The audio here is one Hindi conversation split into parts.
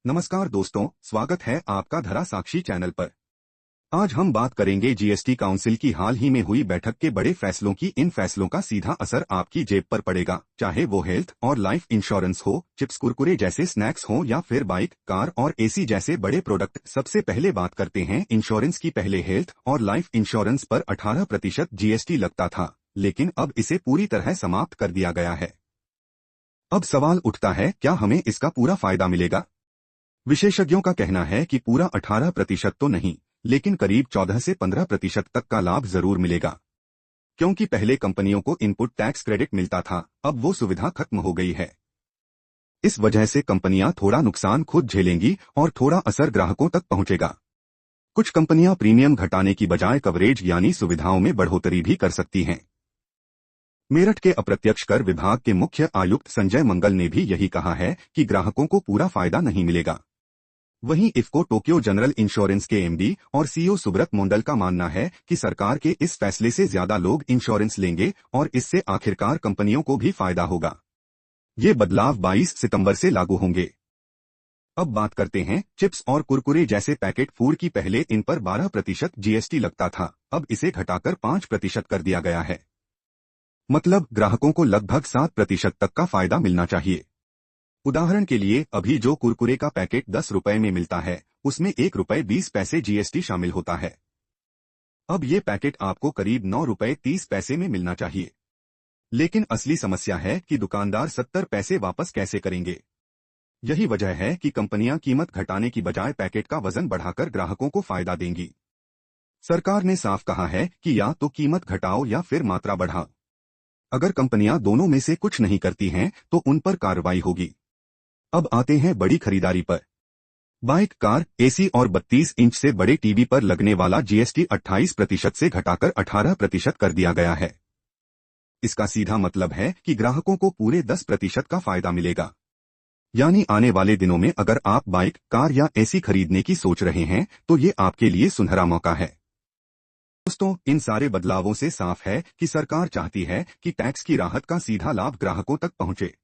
नमस्कार दोस्तों, स्वागत है आपका धरा साक्षी चैनल पर। आज हम बात करेंगे जीएसटी काउंसिल की हाल ही में हुई बैठक के बड़े फैसलों की। इन फैसलों का सीधा असर आपकी जेब पर पड़ेगा, चाहे वो हेल्थ और लाइफ इंश्योरेंस हो, चिप्स कुरकुरे जैसे स्नैक्स हो या फिर बाइक, कार और एसी जैसे बड़े प्रोडक्ट। सबसे पहले बात करते हैं इंश्योरेंस की। पहले हेल्थ और लाइफ इंश्योरेंस पर 18% जीएसटी लगता था, लेकिन अब इसे पूरी तरह समाप्त कर दिया गया है। अब सवाल उठता है, क्या हमें इसका पूरा फायदा मिलेगा? विशेषज्ञों का कहना है कि पूरा 18% तो नहीं, लेकिन करीब 14 से 15% तक का लाभ जरूर मिलेगा, क्योंकि पहले कंपनियों को इनपुट टैक्स क्रेडिट मिलता था, अब वो सुविधा खत्म हो गई है। इस वजह से कंपनियां थोड़ा नुकसान खुद झेलेंगी और थोड़ा असर ग्राहकों तक पहुंचेगा। कुछ कंपनियां प्रीमियम घटाने की बजाय कवरेज यानी सुविधाओं में बढ़ोतरी भी कर सकती हैं। मेरठ के अप्रत्यक्ष कर विभाग के मुख्य आयुक्त संजय मंगल ने भी यही कहा है कि ग्राहकों को पूरा फायदा नहीं मिलेगा। वहीं इफ्को टोक्यो जनरल इंश्योरेंस के एमडी और सीईओ सुब्रत मोंडल का मानना है कि सरकार के इस फैसले से ज्यादा लोग इंश्योरेंस लेंगे और इससे आखिरकार कंपनियों को भी फायदा होगा। ये बदलाव 22 सितंबर से लागू होंगे। अब बात करते हैं चिप्स और कुरकुरे जैसे पैकेट फूड की। पहले इन पर 12% जीएसटी लगता था, अब इसे घटाकर 5% कर दिया गया है। मतलब ग्राहकों को लगभग 7% तक का फायदा मिलना चाहिए। उदाहरण के लिए, अभी जो कुरकुरे का पैकेट 10 रुपए में मिलता है, उसमें 1 रुपए 20 पैसे जीएसटी शामिल होता है। अब ये पैकेट आपको करीब 9 रुपए 30 पैसे में मिलना चाहिए। लेकिन असली समस्या है कि दुकानदार 70 पैसे वापस कैसे करेंगे। यही वजह है कि कंपनियां कीमत घटाने की बजाय पैकेट का वजन बढ़ाकर ग्राहकों को फायदा देंगी। सरकार ने साफ कहा है कि या तो कीमत घटाओ या फिर मात्रा बढ़ाओ। अगर कंपनियां दोनों में से कुछ नहीं करती हैं, तो उन पर कार्रवाई होगी। अब आते हैं बड़ी खरीदारी पर। बाइक, कार, एसी और 32 इंच से बड़े टीवी पर लगने वाला जीएसटी 28% से घटाकर 18% कर दिया गया है। इसका सीधा मतलब है कि ग्राहकों को पूरे 10% का फायदा मिलेगा। यानी आने वाले दिनों में अगर आप बाइक, कार या एसी खरीदने की सोच रहे हैं, तो ये आपके लिए सुनहरा मौका है। दोस्तों, इन सारे बदलावों से साफ है कि सरकार चाहती है कि टैक्स की राहत का सीधा लाभ ग्राहकों तक पहुंचे।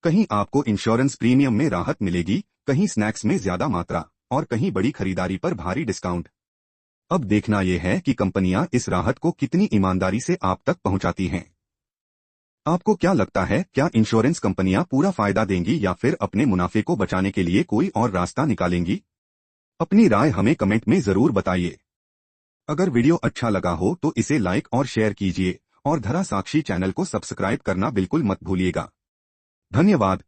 कहीं आपको इंश्योरेंस प्रीमियम में राहत मिलेगी, कहीं स्नैक्स में ज्यादा मात्रा और कहीं बड़ी खरीदारी पर भारी डिस्काउंट। अब देखना यह है कि कंपनियां इस राहत को कितनी ईमानदारी से आप तक पहुंचाती हैं। आपको क्या लगता है, क्या इंश्योरेंस कंपनियां पूरा फायदा देंगी या फिर अपने मुनाफे को बचाने के लिए कोई और रास्ता निकालेंगी? अपनी राय हमें कमेंट में जरूर बताइए। अगर वीडियो अच्छा लगा हो तो इसे लाइक और शेयर कीजिए और धरा साक्षी चैनल को सब्सक्राइब करना बिल्कुल मत भूलिएगा। धन्यवाद।